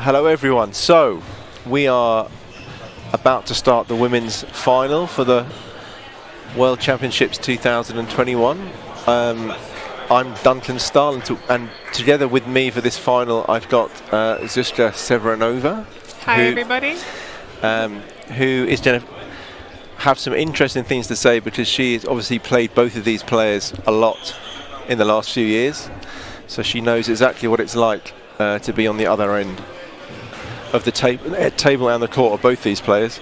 Hello everyone. So we are about to start the women's final for the World Championships 2021. I'm Duncan Stahl, and together with me for this final I've got Zuzka Severnova. Hi everybody. Who is going to have some interesting things to say, because she has obviously played both of these players a lot in the last few years, so she knows exactly what it's like to be on the other end of the table and the court of both these players.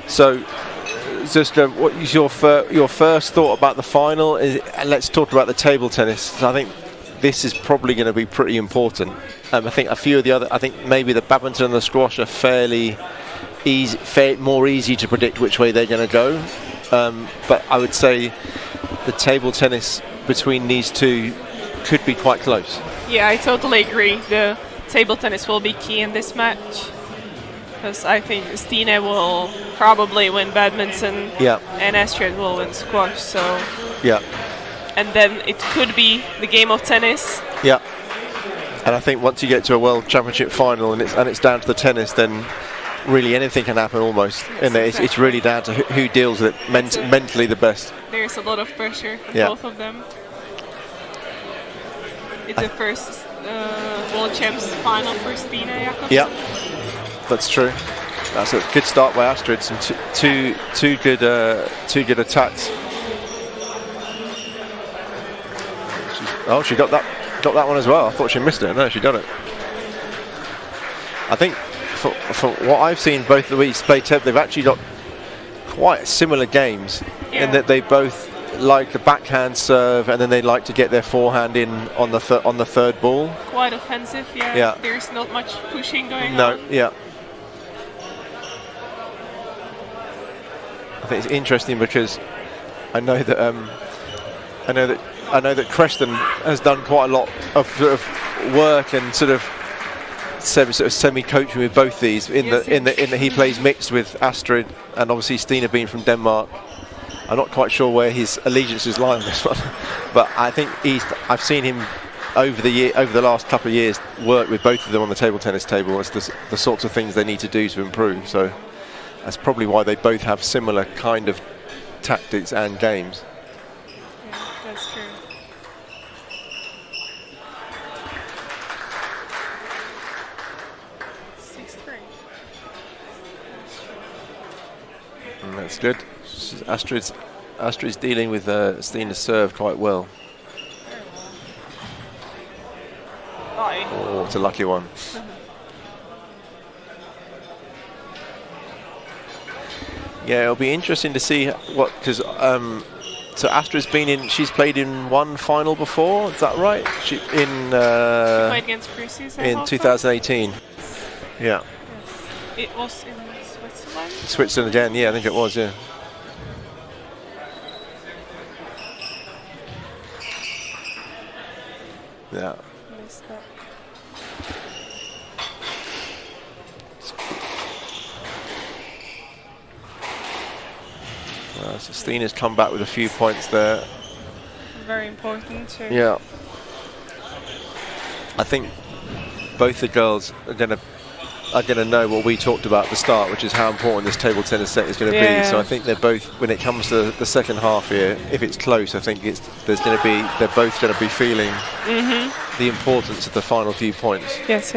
So Zuzka, what is your first thought about the final? And let's talk about the table tennis. So I think this is probably going to be pretty important. I think a few of the other, I think maybe the badminton and the squash are fairly easy, more easy to predict which way they're going to go. But I would say the table tennis between these two could be quite close. Yeah, I totally agree. The table tennis will be key in this match, because I think Stine will probably win badminton, and Astrid will win squash. So and then it could be the game of tennis. Yeah, and I think once you get to a World Championship final and it's down to the tennis, then really anything can happen almost. And it's really down to who deals with it mentally the best. There's a lot of pressure on both of them. It's the first World Champs final for Stine Jacobsen. Yeah, that's true. That's a good start by Astrid. Some two good attacks. She got that one as well. I thought she missed it. No, she got it. I think for what I've seen, both the weeks played, they've actually got quite similar games in that they both like the backhand serve, and then they like to get their forehand in on the third ball. Quite offensive, yeah. There's not much pushing going on. No, yeah. I think it's interesting because I know that Creston has done quite a lot of sort of work and sort of semi-coaching with both these. In that he plays mixed with Astrid, and obviously Stine being from Denmark. I'm not quite sure where his allegiances lie on this one, but I think I've seen him over the last couple of years work with both of them on the table tennis table as the sorts of things they need to do to improve. So that's probably why they both have similar kind of tactics and games. Yeah, that's true. And that's good. Astrid's dealing with Stine's serve quite well. Oh, it's a lucky one. Yeah, it'll be interesting to see because so Astrid's she's played in one final before. Is that right? She played against Crucis in 2018. Yeah. Yes. It was in Switzerland. Switzerland again. Yeah, I think it was. Yeah. Yeah. Missed that. So Stine has come back with a few points there. Very important too. Yeah. I think both the girls are going to know what we talked about at the start, which is how important this table tennis set is going to be. So I think they're both, when it comes to the second half here, if it's close, I think they're both going to be feeling the importance of the final few points. Yes.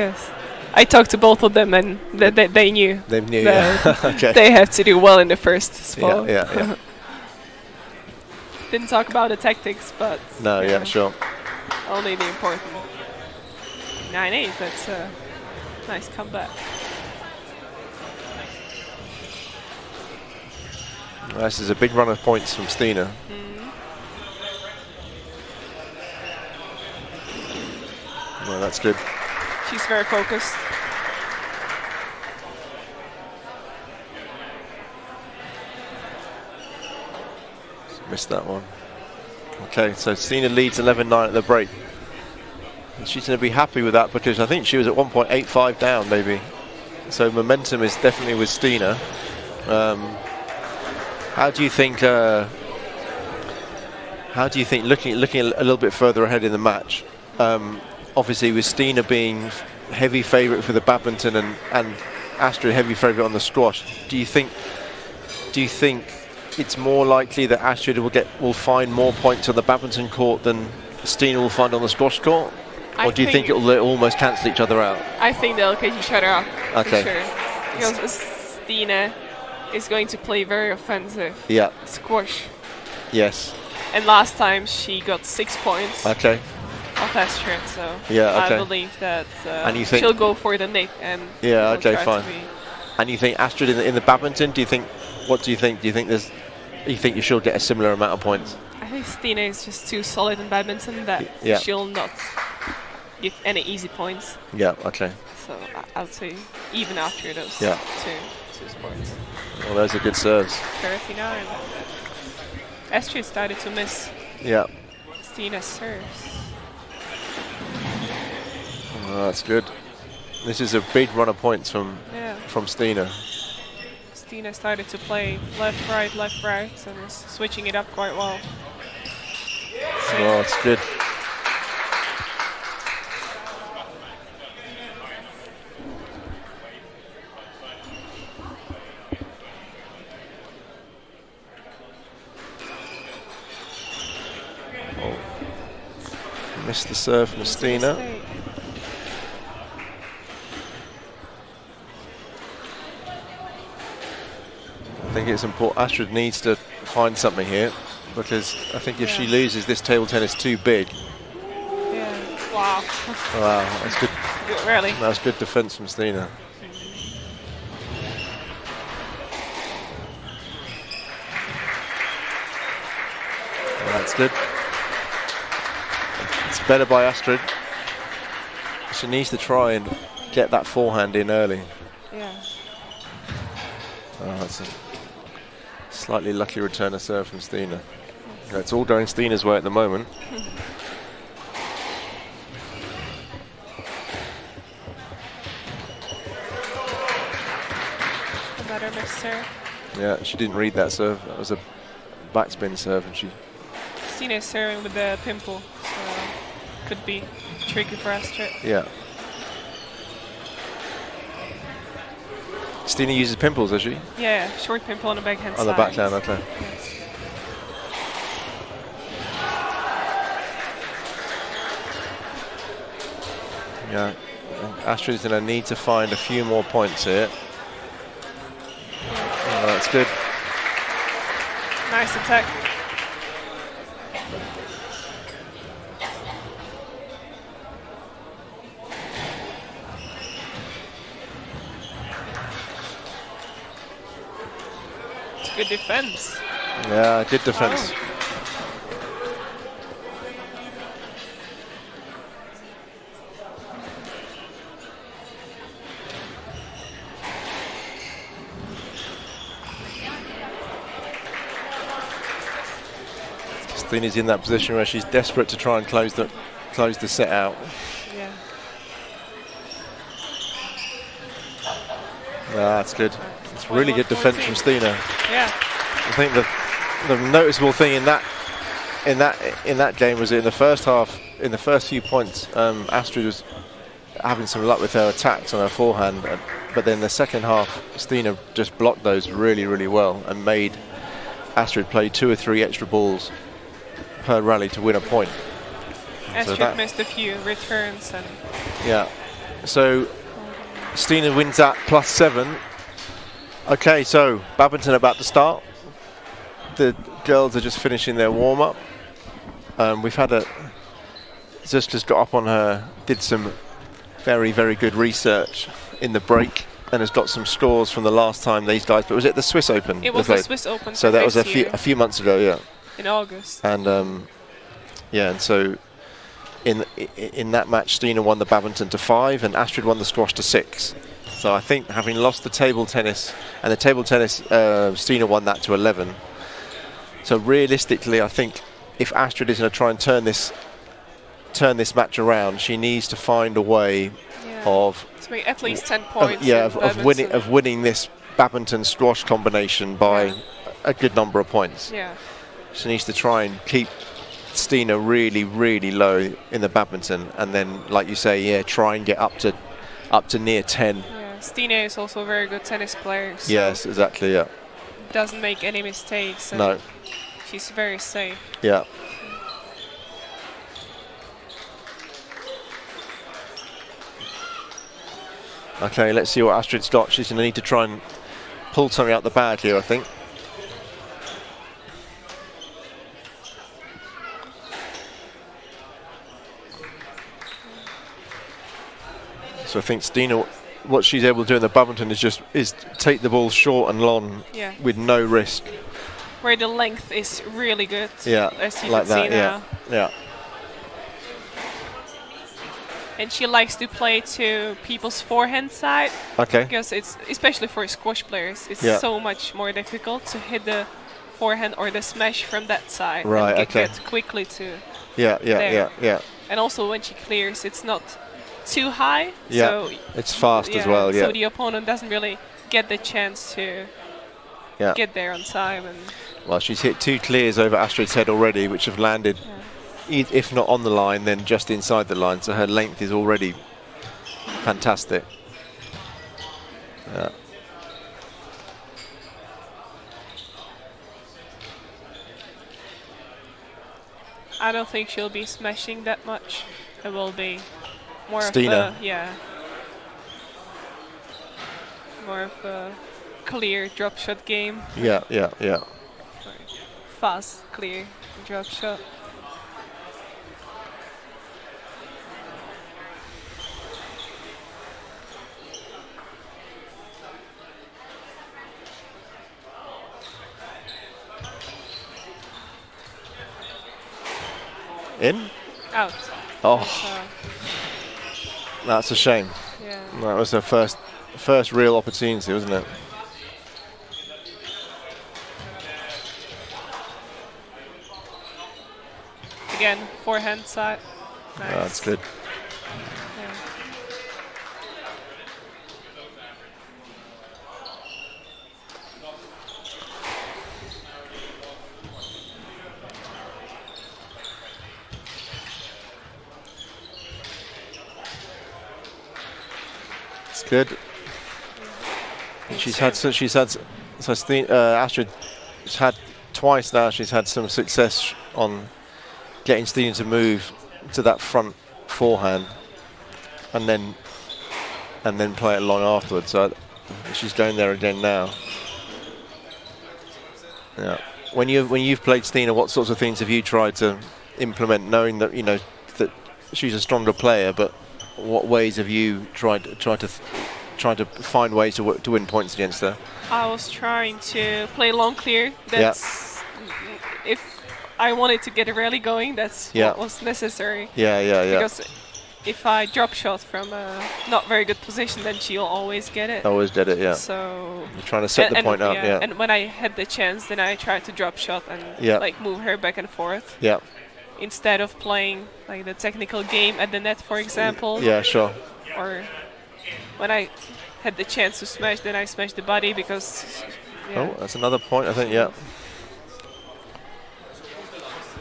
I talked to both of them, and they knew. They knew. Yeah. Okay. They have to do well in the first spot. Yeah. Didn't talk about the tactics, but sure. Only the important. 9-8. That's a nice comeback. This is a big run of points from Stine. Well, that's good. She's very focused. Missed that one. Okay, so Stine leads 11-9 at the break. And she's going to be happy with that, because I think she was at 1.85 down, maybe. So momentum is definitely with Stine. How do you think, looking a little bit further ahead in the match, obviously with Stine being heavy favourite for the badminton and Astrid heavy favourite on the squash, do you think it's more likely that Astrid will find more points on the badminton court than Stine will find on the squash court? Or do you think it will almost cancel each other out? I think they'll catch each other out, okay. for sure. Because Stine is going to play very offensive squash. Yes. And last time she got 6 points. Okay. Off Astrid, so I believe that and you she'll go for the nick. And fine. And you think Astrid in the badminton? What do you think? Do you think you should get a similar amount of points? I think Stine is just too solid in badminton that she'll not give any easy points. Yeah. Okay. So I would say even after those two sports. Well, those are good serves. 39. Astrid started to miss. Yeah. Stine's serves. Oh, that's good. This is a big run of points from Stine. Stine started to play left, right, and is switching it up quite well. Oh, it's good. Missed the serve from Stine. I think it's important. Astrid needs to find something here, because I think if she loses this table tennis too big. Yeah. Wow. Wow, that's good. Really? That's good defense from Stine. That's good. It's better by Astrid. She needs to try and get that forehand in early. Yeah. Oh, that's a slightly lucky return of serve from Stine. It's all going Stine's way at the moment. Better missed serve. Yeah, she didn't read that serve. That was a backspin serve, and she. Stine is serving with the pimple, so could be tricky for Astrid. Yeah. Stine uses pimples, does she? Yeah, short pimple on the backhand side. On the backhand, okay. Yes. Yeah, Astrid's going to need to find a few more points here. Oh, that's good. Nice attack. Good defense. Yeah, good defense. Oh. Stine's in that position where she's desperate to try and close the set out. Yeah. That's good. It's really good defense from Stine. Yeah. I think the noticeable thing in that game was in the first half, in the first few points, Astrid was having some luck with her attacks on her forehand, but then the second half, Stine just blocked those really, really well and made Astrid play 2 or 3 extra balls per rally to win a point. Astrid missed a few returns and. Yeah. So Stine wins that +7. Okay, so badminton about to start. The girls are just finishing their warm-up. We've had just got up on her, did some very, very good research in the break, and has got some scores from the last time these guys. But was it the Swiss Open? It was the Swiss Open. So that was a few months ago, yeah. In August. And and so in that match, Stine won the badminton to 5, and Astrid won the squash to 6. So I think having lost the table tennis, and the table tennis, Stine won that to 11. So realistically, I think if Astrid is going to try and turn this match around, she needs to find a way of to make at least 10 points. Of winning this badminton squash combination by a good number of points. Yeah. She needs to try and keep Stine really, really low in the badminton, and then, like you say, yeah, try and get up to near 10. Yeah, Stine is also a very good tennis player. So yes, exactly. Yeah. Doesn't make any mistakes. And no. She's very safe. Yeah. Okay, let's see what Astrid's got. She's going to need to try and pull something out the bag here, I think. So I think Stine, what she's able to do in the badminton is take the ball short and long with no risk. Where the length is really good. Yeah, as you like can that. see now. Yeah. And she likes to play to people's forehand side. Okay. Because it's, especially for squash players, it's so much more difficult to hit the forehand or the smash from that side. Right. And get quickly to. Yeah. And also when she clears, it's not too high. Yeah. So it's fast as well. Yeah. So the opponent doesn't really get the chance to get there on time. And well, she's hit 2 clears over Astrid's head already, which have landed. If not on the line, then just inside the line. So her length is already fantastic. Yeah. I don't think she'll be smashing that much. It will be more Stine. of a, more of a clear drop shot game. Yeah. Fast, clear drop shot. In? Out. Oh, that's a shame. Yeah. That was her first real opportunity, wasn't it? Again, forehand side. Nice. That's good. Yeah. It's good. Astrid has had twice now. She's had some success on getting Stine to move to that front forehand, and then play it long afterwards. So she's going there again now. Yeah. When you've played Stine, what sorts of things have you tried to implement, knowing that that she's a stronger player? But what ways have you tried to find ways to win points against her? I was trying to play long clear. That's if I wanted to get a rally going, that's what was necessary. Yeah. Because if I drop shot from a not very good position, then she'll always get it. Yeah. So you're trying to set the point up. Yeah. And when I had the chance, then I tried to drop shot and like move her back and forth. Yeah. Instead of playing like the technical game at the net, for example. Yeah, sure. Or when I had the chance to smash, then I smashed the body because. Oh, that's another point, I think. Yeah.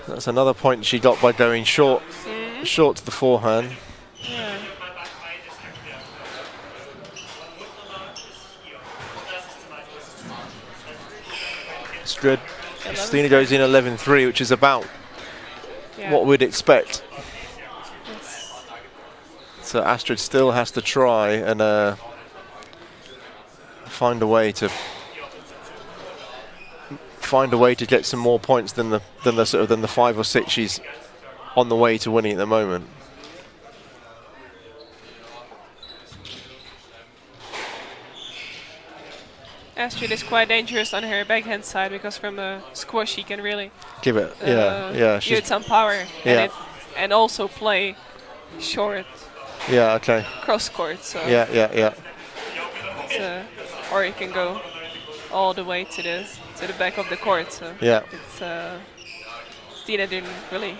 That's another point she got by going short to the forehand. Yeah. It's good. Stine goes in 11-3, which is about what we'd expect. Yes. So Astrid still has to try and find a way to get some more points than the 5 or 6 she's on the way to winning at the moment. Astrid is quite dangerous on her backhand side because from a squash she can really give it, give it some power and also play short. Yeah, okay. Cross court, so. Yeah. Or you can go all the way to the back of the court. So it's Stine didn't really.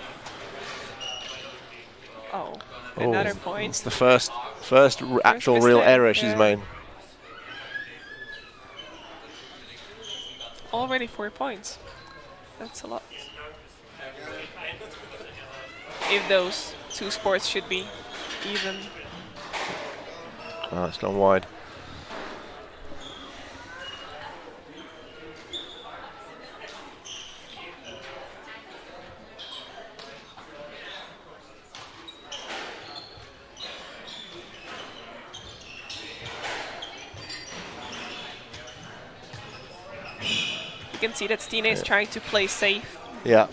Oh, another point. It's the first actual real error she's made. Already 4 points. That's a lot. if those two sports should be even. Oh, it's gone wide. You can see that Stine is trying to play safe. Yeah.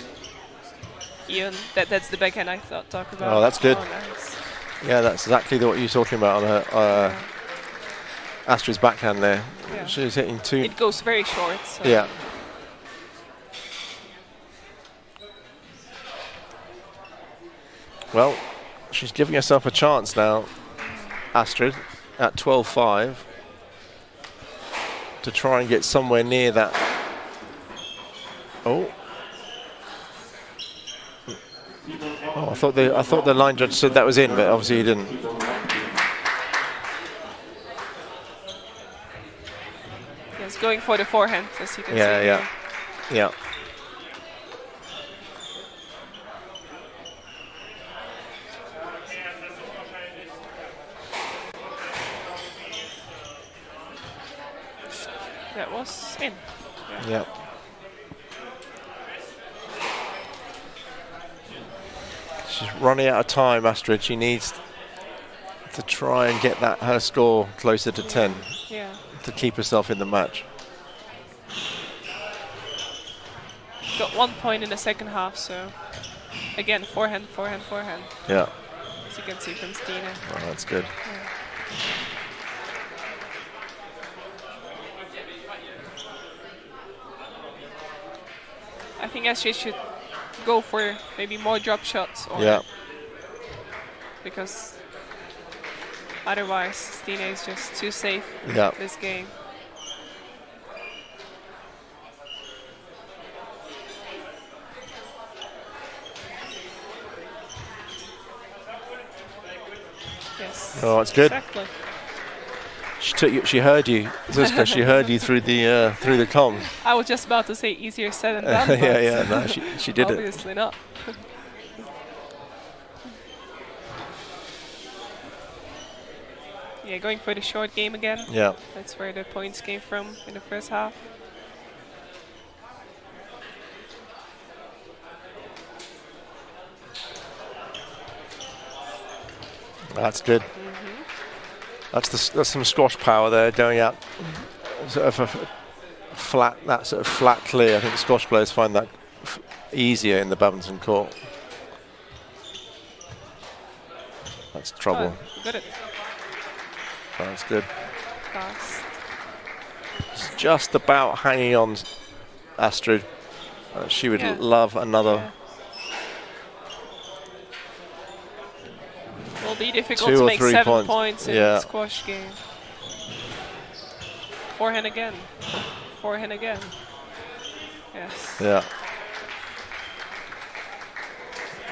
Even that's the backhand I talk about. Oh, that's good. Oh, nice. Yeah, that's exactly what you're talking about on her Astrid's backhand there. Yeah. She's hitting two. It goes very short. So. Yeah. Well, she's giving herself a chance now, Astrid, at 12-5, to try and get somewhere near that. Oh. Oh, I thought the line judge said that was in, but obviously he didn't. Yes, going for the forehand, as you can see. Yeah. That was in. Yeah. She's running out of time, Astrid. She needs to try and get her score closer to 10 to keep herself in the match. Got 1 point in the second half, so again, forehand. Yeah. As you can see from Stine. Oh, that's good. Yeah. I think Astrid should go for maybe more drop shots. Because otherwise, Stine is just too safe in this game. Yes. Oh, that's good. Exactly. She heard you, Zuzka. She heard you through the comms. I was just about to say easier said than done. Yeah. No, she did it. Obviously not. Yeah, going for the short game again. Yeah. That's where the points came from in the first half. That's good. That's some squash power there, going out sort of a flat clear. I think squash players find that easier in the badminton court. That's trouble. Oh, got it. That's good. Fast. It's just about hanging on, Astrid. She would love another. Yeah. Will be difficult 2 to or make 3 7 points in the squash game. Forehand again. Forehand again. Yes. Yeah.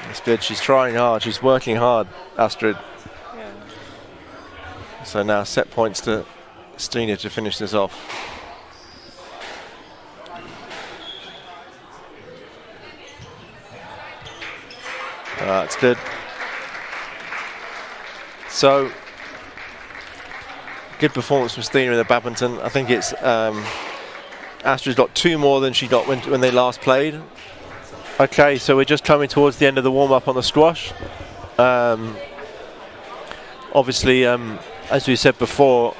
That's good. She's trying hard. She's working hard, Astrid. Yeah. So now set points to Stine to finish this off. That's good. So, good performance from Stine in the badminton. I think it's Astrid's got 2 more than she got when they last played. Okay, so we're just coming towards the end of the warm-up on the squash. Obviously, as we said before,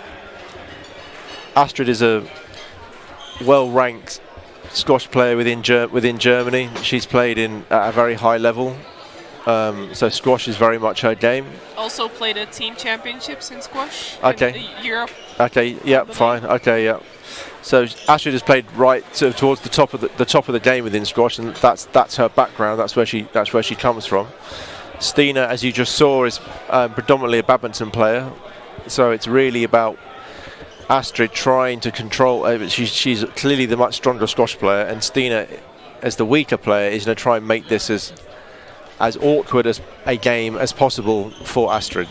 Astrid is a well-ranked squash player within Germany. She's played at a very high level. So squash is very much her game. Also played a team championships in squash. Okay. In Europe. Okay. Yeah. Fine. Okay. Yeah. So Astrid has played right towards the top of the game within squash, and that's her background. That's where she comes from. Stine, as you just saw, is predominantly a badminton player. So it's really about Astrid trying to control. She's clearly the much stronger squash player, and Stine, as the weaker player, is going to try and make this as awkward as a game as possible for Astrid.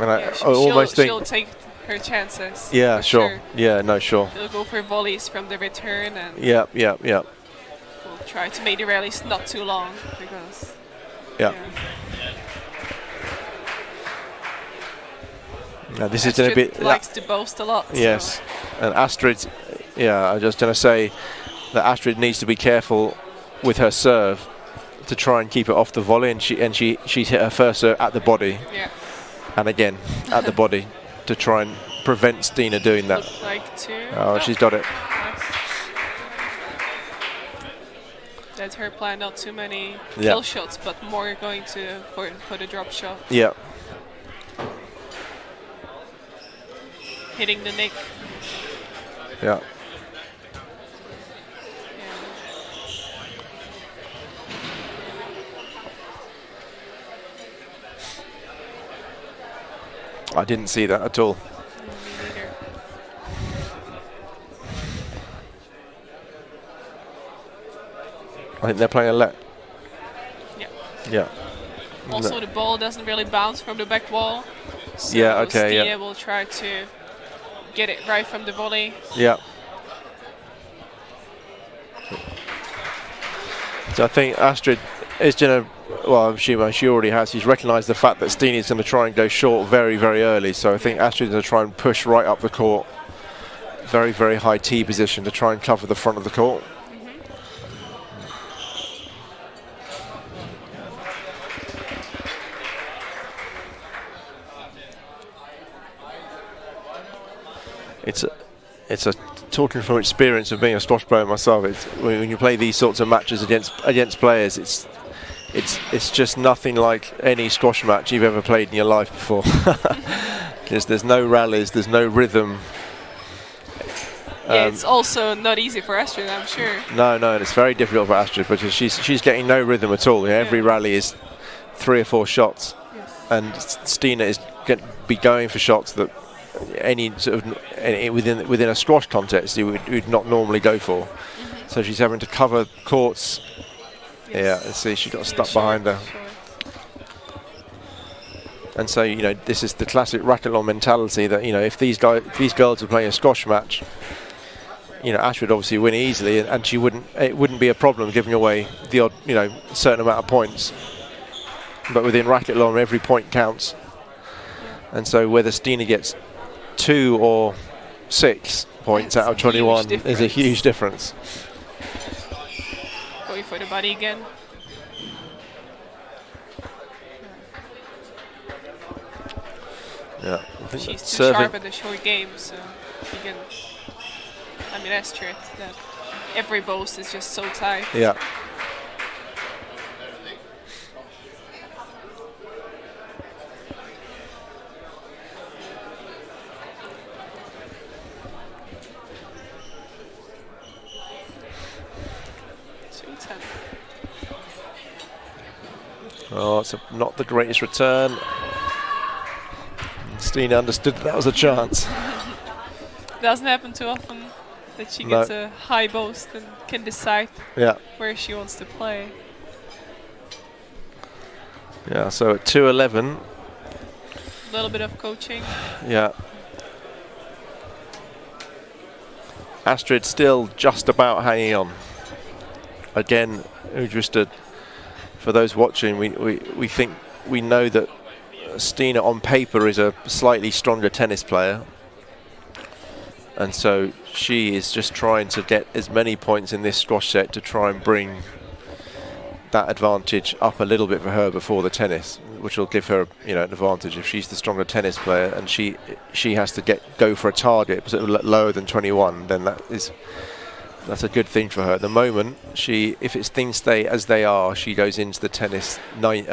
And I almost think she'll take her chances. Yeah, sure. Yeah, no, sure. They'll go for volleys from the return and yeah. we'll try to make the rallies not too long because Now this is going to be likes to boast a lot. Yes, so. And Astrid, I'm just going to say that Astrid needs to be careful with her serve to try and keep it off the volley, and she's hit her first serve at the body, and again at the body to try and prevent Stine doing that. Looks like two. Oh, she's got it. Nice. That's her plan. Not too many kill shots, but more going to for the drop shot. Yeah. Hitting the nick. Yeah. I didn't see that at all. Me neither. I think they're playing a let. Yeah. Also, the ball doesn't really bounce from the back wall. So Stine will try to get it right from the volley. Yeah. So I think Astrid is going to, well, she already has. She's recognised the fact that Stine is going to try and go short very, very early. So I think Astrid is going to try and push right up the court. Very, very high tee position to try and cover the front of the court. It's a talking from experience of being a squash player myself. It's when you play these sorts of matches against players, it's just nothing like any squash match you've ever played in your life before. Because there's no rallies, there's no rhythm. It's also not easy for Astrid, I'm sure. No, and it's very difficult for Astrid because she's getting no rhythm at all. Every rally is 3 or 4 shots, and Stine is going to be going for shots that any sort of within a squash context you would not normally go for. So she's having to cover courts. Let's see, she got stuck behind her. And so this is the classic racketlon mentality that if these girls are playing a squash match, Astrid would obviously win easily, and it wouldn't be a problem giving away the odd certain amount of points. But within racketlon, every point counts. And so whether Stine gets 2 or 6 points out of 21 is a huge difference. Going for the body again. Yeah, I think she's too sharp at the short game, so she can. I mean, Astrid, that every boast is just so tight. Yeah. Oh, it's not the greatest return. Stine understood that was a chance. Doesn't happen too often that she gets a high boast and can decide where she wants to play. Yeah, so at 2-11. A little bit of coaching. Yeah. Astrid still just about hanging on. Again, for those watching, we think we know that Stine on paper is a slightly stronger tennis player, and so she is just trying to get as many points in this squash set to try and bring that advantage up a little bit for her before the tennis, which will give her an advantage if she's the stronger tennis player and she has to go for a target sort of lower than 21. Then that's a good thing for her. At the moment, if things stay as they are, she goes into the tennis 19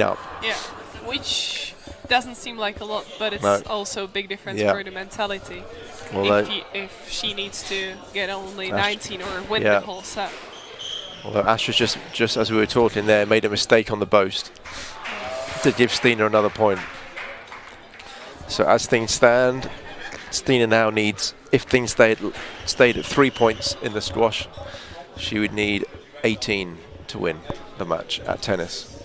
up. Yeah, which doesn't seem like a lot, but it's also a big difference for the mentality. Well, if she needs to get only 19 or win the whole set. Although Astrid just as we were talking there, made a mistake on the boast to give Stine another point. So as things stand, Stine now needs, if things stayed at 3 points in the squash, she would need 18 to win the match at tennis.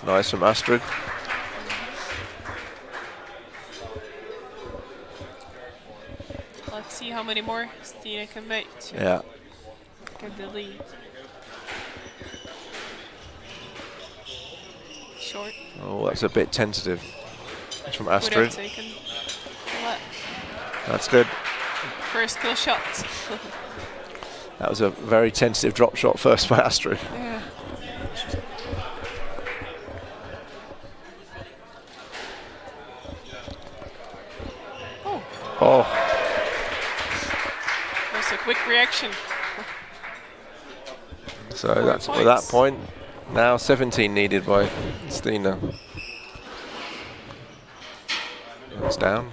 That's nice from Astrid. Let's see how many more Stine can make to get the lead. Short. Oh, that's a bit tentative. It's from Astrid. That's good. First kill shot. That was a very tentative drop shot first by Astrid. Yeah. Oh. That's a quick reaction. So that's at that point. Now 17 needed by Stine. It's down.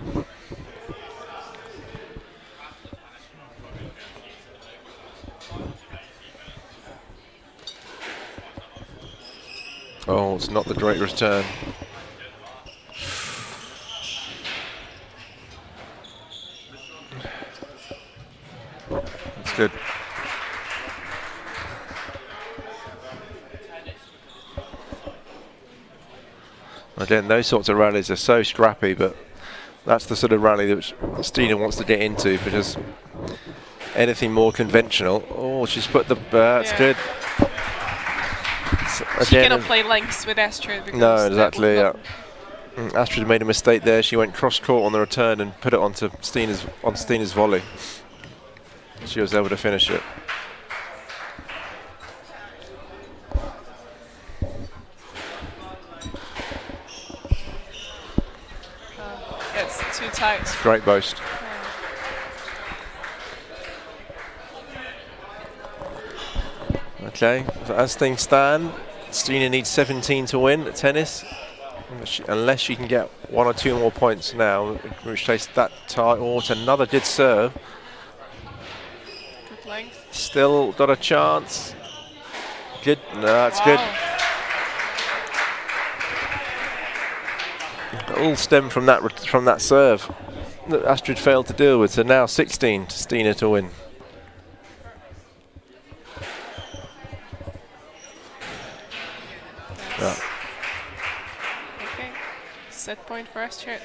Oh, it's not the great return. That's good. Again, those sorts of rallies are so scrappy, but that's the sort of rally that Stine wants to get into, because anything more conventional. Oh, she's put the. That's good. So she cannot play lengths with Astrid. No, exactly. Yeah. Astrid made a mistake there. She went cross court on the return and put it onto Stine's volley. She was able to finish it. It's too tight. Great boast. Okay, so as things stand, Stine needs 17 to win at tennis, unless she can get 1 or 2 more points now, which takes that tie. Oh, it's another good serve. Good length. Still got a chance. Good. No, that's good. It all stemmed from that serve that Astrid failed to deal with. So now 16 to Stine to win. Yeah. Okay, set point for Astrid.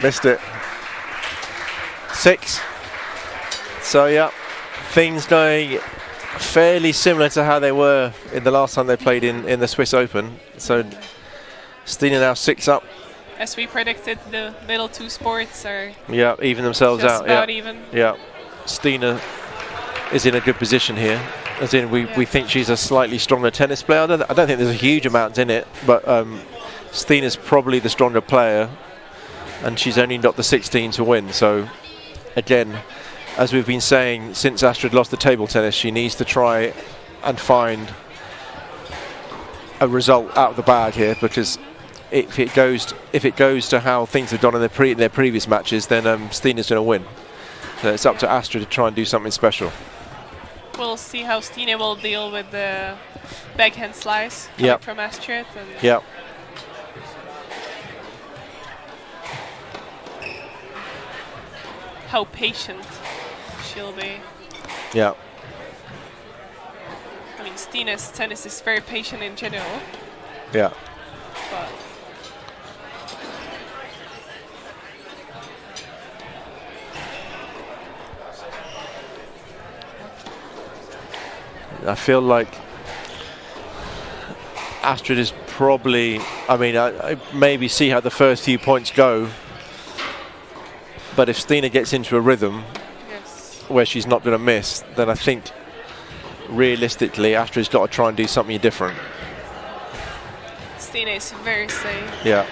Missed it. 6. So yeah, things going fairly similar to how they were in the last time they played in the Swiss Open. So Stine now 6 up. As we predicted, the middle 2 sports are even themselves just out. About even. Yeah, Stine is in a good position here. As in, we think she's a slightly stronger tennis player. I don't think there's a huge amount in it, but Stine is probably the stronger player, and she's only got the 16 to win. So again, as we've been saying since Astrid lost the table tennis, she needs to try and find a result out of the bag here, because if it goes to how things have gone in their previous matches, then Stine is going to win. So it's up to Astrid to try and do something special. We'll see how Stine will deal with the backhand slice coming from Astrid. Yeah. How patient she'll be. Yeah. I mean, Stine's tennis is very patient in general. Yeah. But I feel like Astrid is probably, I maybe see how the first few points go, but if Stine gets into a rhythm where she's not going to miss, then I think realistically Astrid's got to try and do something different. Stine is very safe. Yeah.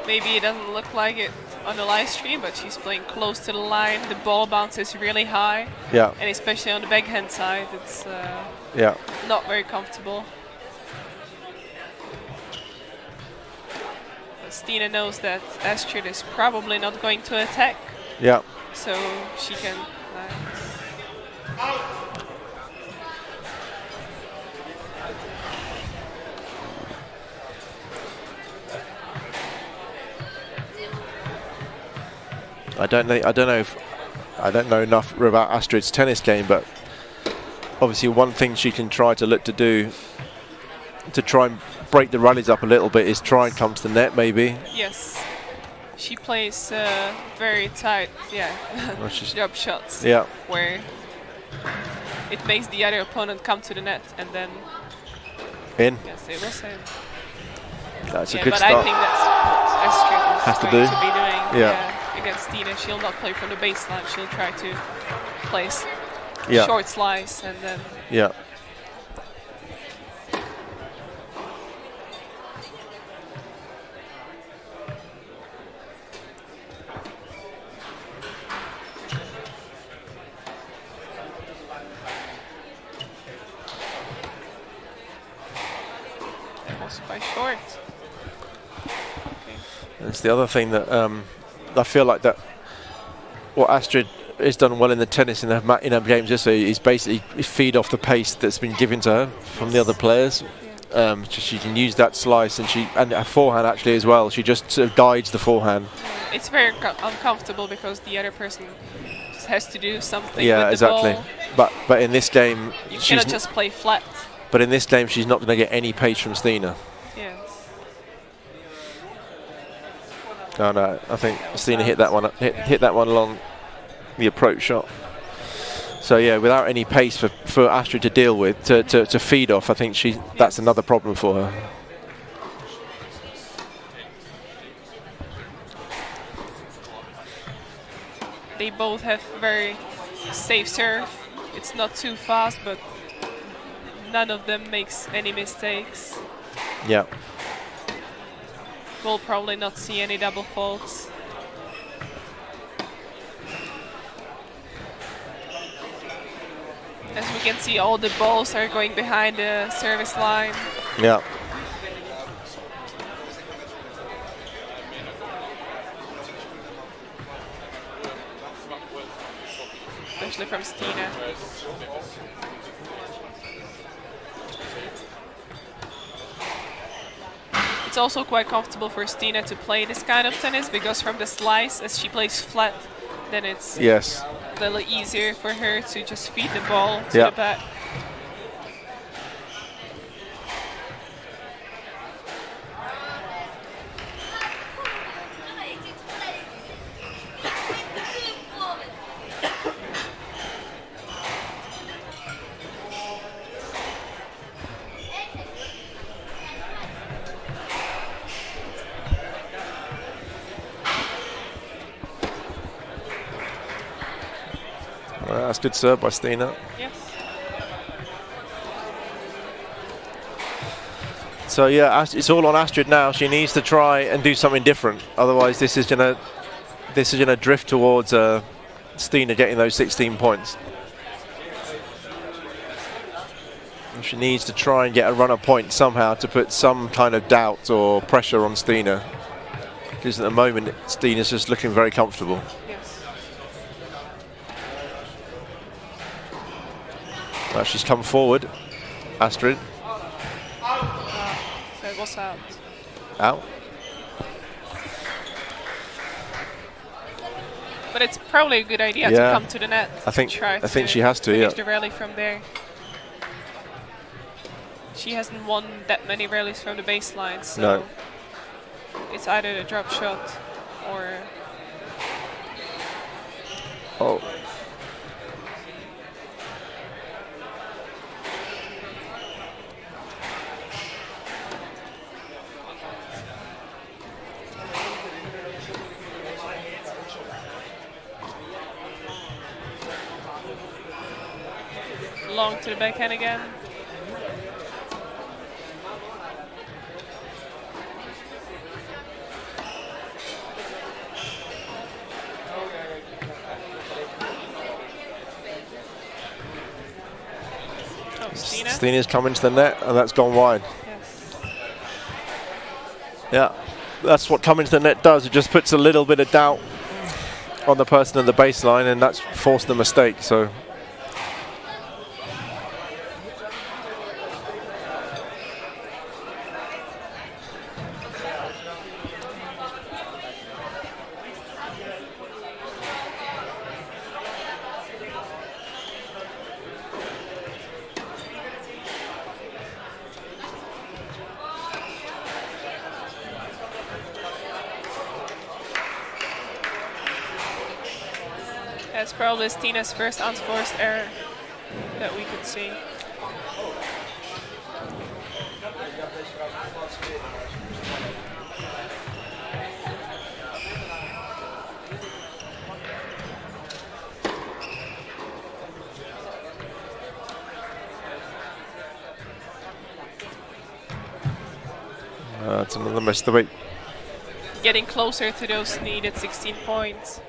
Maybe it doesn't look like it on the live stream, but she's playing close to the line. The ball bounces really high. Yeah. And especially on the backhand side, it's not very comfortable. But Stine knows that Astrid is probably not going to attack. Yeah. So she can. I don't know enough about Astrid's tennis game, but obviously one thing she can try to look to do to try and break the rallies up a little bit is try and come to the net, maybe. Yes. She plays very tight, jump shots. Yeah. Where it makes the other opponent come to the net and then in. Yes, it was in. That's a good but start. I think that's what Astrid has is to going do. to be doing Yeah. against Stine. She'll not play from the baseline. She'll try to place short slice and then. Yeah. By short. That's the other thing that I feel like that what Astrid has done well in the tennis in her games yesterday is basically feed off the pace that's been given to her from the other players. She can use that slice and her forehand actually as well. She just sort of guides the forehand. It's very uncomfortable because the other person just has to do something. Yeah, with the exactly. ball. But in this game, you cannot just play flat. But in this game, she's not going to get any pace from Stine. Yes. Oh no, I think Stine hit that one. Hit that one along the approach shot. So yeah, without any pace for Astrid to deal with, to feed off, I think that's another problem for her. They both have very safe serve. It's not too fast, but none of them makes any mistakes. Yeah. We'll probably not see any double faults. As we can see, all the balls are going behind the service line. Yeah. Especially from Stine. It's also quite comfortable for Stine to play this kind of tennis because from the slice, as she plays flat, then it's a little easier for her to just feed the ball to the back. That's good serve by Stine. Yes. So yeah, it's all on Astrid now. She needs to try and do something different. Otherwise, this is gonna drift towards Stine getting those 16 points. She needs to try and get a runner point somehow to put some kind of doubt or pressure on Stine. Because at the moment, Stine is just looking very comfortable. Well, she's come forward, Astrid. So it was out. Out. But it's probably a good idea to come to the net. I think she has to. Finish the rally from there. She hasn't won that many rallies from the baseline, so it's either a drop shot or. Oh. Long to the backhand again. Oh, Stine. Stine's come into the net and that's gone wide. Yes. Yeah, that's what coming to the net does. It just puts a little bit of doubt on the person at the baseline and that's forced the mistake. So. That's probably Stine's first unforced error that we could see. That's another miss the weight. Getting closer to those needed 16 points.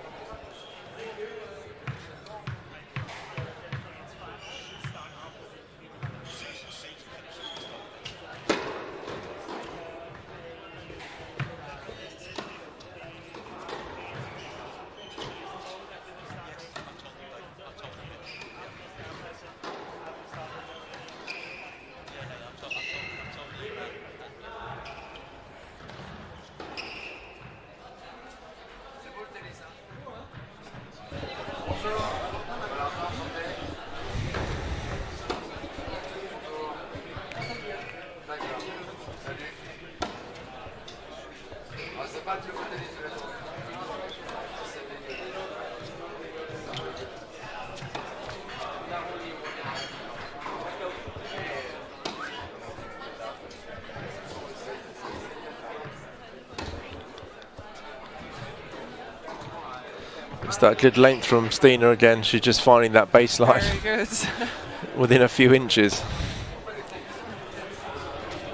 It's that good length from Stine again. She's just finding that baseline. Very good. Within a few inches.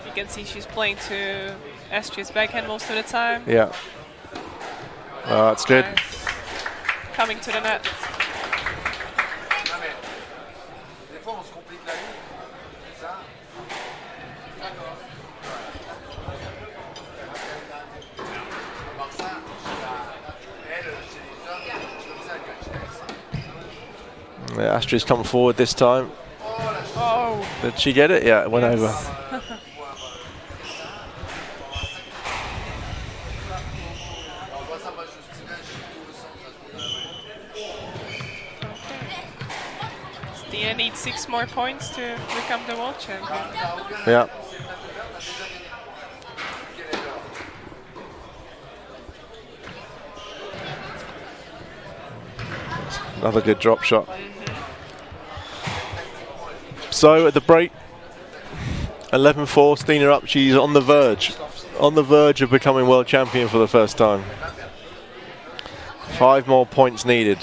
You can see she's playing to Astrid's backhand most of the time. Yeah. Oh, that's good. Nice. Coming to the net. Yeah, Astrid's come forward this time. Oh. Did she get it? Yeah, it went over. Stine needs 6 more points to become the world champion. Yeah. Another good drop shot. So at the break, 11-4, Stine up. She's on the verge of becoming world champion for the first time. 5 more points needed.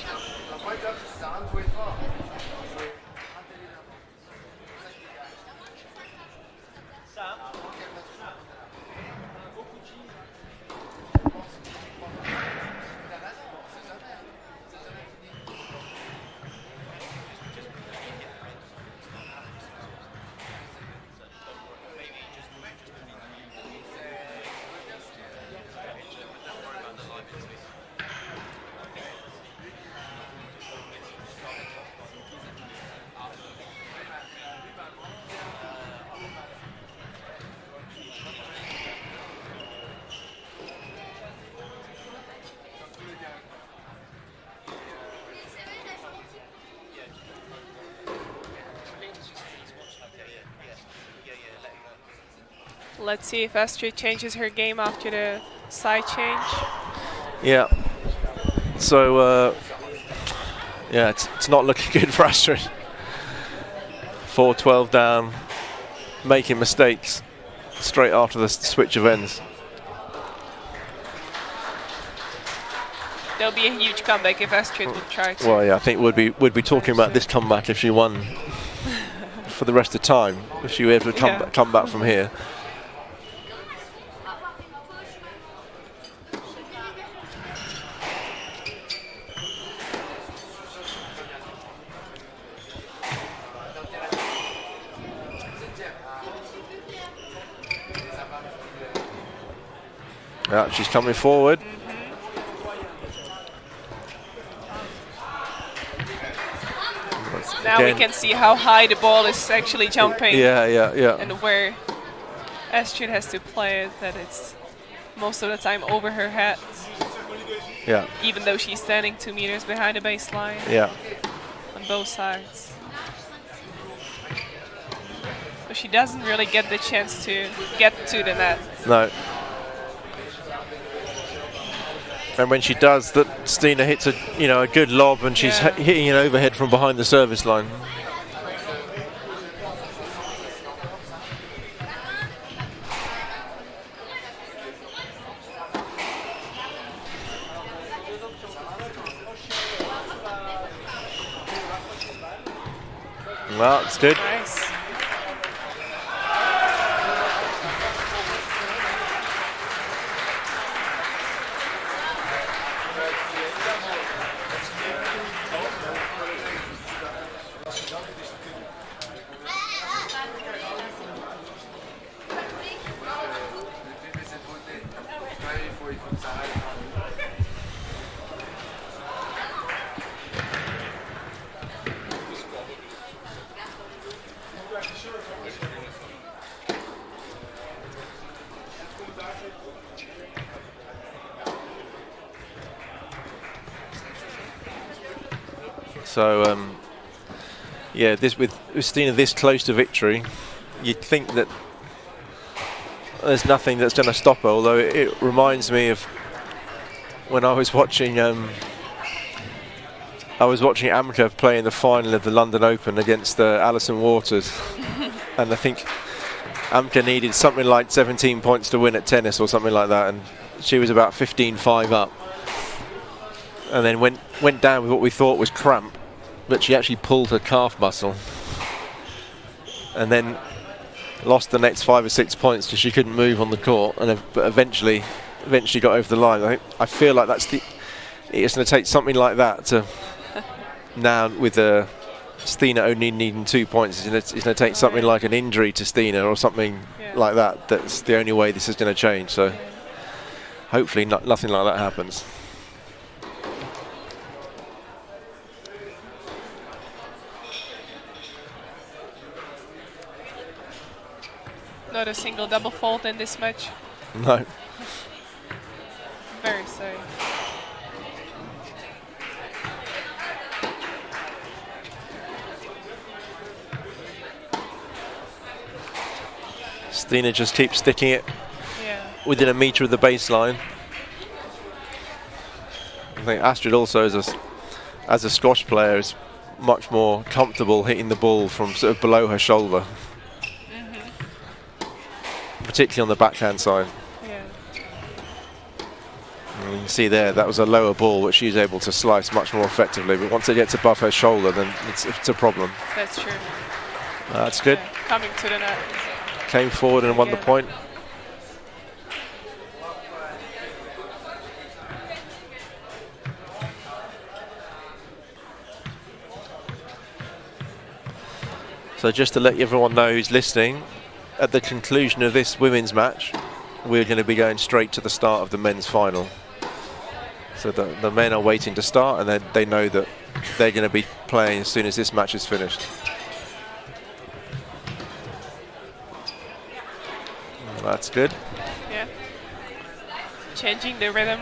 Let's see if Astrid changes her game after the side change. Yeah. So, yeah, it's not looking good for Astrid. 4-12 down, making mistakes straight after the switch of ends. There'll be a huge comeback if Astrid would try to. Well, yeah, I think we'd be talking about this comeback if she won for the rest of the time. If she were able to come back from here. Yeah, she's coming forward. Now we can see how high the ball is actually jumping. Yeah. And where Astrid has to play it, that it's most of the time over her head. Yeah. Even though she's standing 2 meters behind the baseline. Yeah. On both sides. So she doesn't really get the chance to get to the net. No. And when she does, that Stine hits a good lob, and she's hitting an overhead from behind the service line. Well, it's good. Nice. So, yeah, this with Stine this close to victory, you'd think that there's nothing that's going to stop her. Although it reminds me of when I was watching Amka play in the final of the London Open against Alison Waters, and I think Amka needed something like 17 points to win at tennis or something like that, and she was about 15-5 up, and then went down with what we thought was cramp, but she actually pulled her calf muscle, and then lost the next 5 or 6 points because she couldn't move on the court, but eventually got over the line. I feel like it's going to take something like that to now with Stine only needing 2 points. It's going to take something like an injury to Stine or something like that. That's the only way this is going to change. So hopefully nothing like that happens. Not a single double fault in this match. No. Very sorry. Stine just keeps sticking it within a metre of the baseline. I think Astrid also, as a squash player, is much more comfortable hitting the ball from sort of below her shoulder. Particularly on the backhand side. Yeah. And you can see there, that was a lower ball which she's able to slice much more effectively, but once it gets above her shoulder, then it's a problem. That's true. That's good. Yeah, coming to the net. Came forward and won the point. So just to let everyone know who's listening, at the conclusion of this women's match, we're going to be going straight to the start of the men's final. So the men are waiting to start, and they know that they're going to be playing as soon as this match is finished. That's good. Yeah. Changing the rhythm.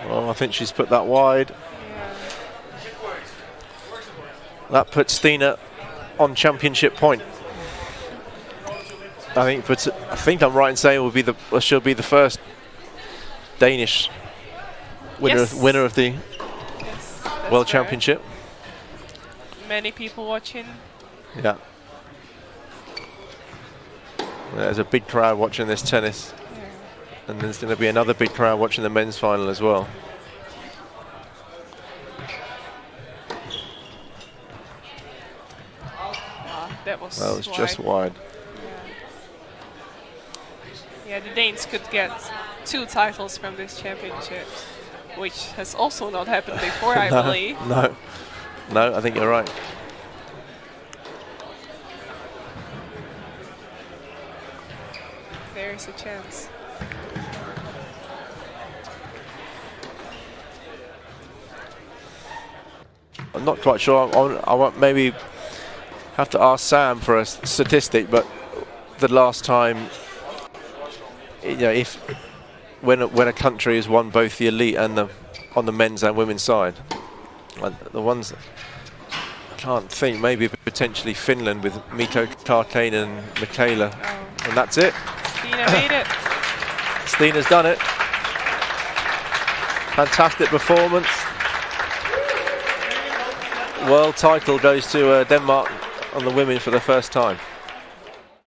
Well, I think she's put that wide. That puts Stine on championship point. I think I'm right in saying she'll be the first Danish winner of the World Championship. Many people watching. Yeah. There's a big crowd watching this tennis. And there's going to be another big crowd watching the men's final as well. That was wide. Just wide. Yeah, the Danes could get 2 titles from this championship, which has also not happened before, I believe. No, I think you're right. There is a chance. I'm not quite sure. I want maybe Have to ask Sam for a statistic, but the last time, when a country has won both the elite and on the men's and women's side, the ones I can't think, maybe potentially Finland with Mito Tartainen and Michaela, and that's it. Stine made it. Stine's done it. Fantastic performance. World title goes to Denmark on the women for the first time.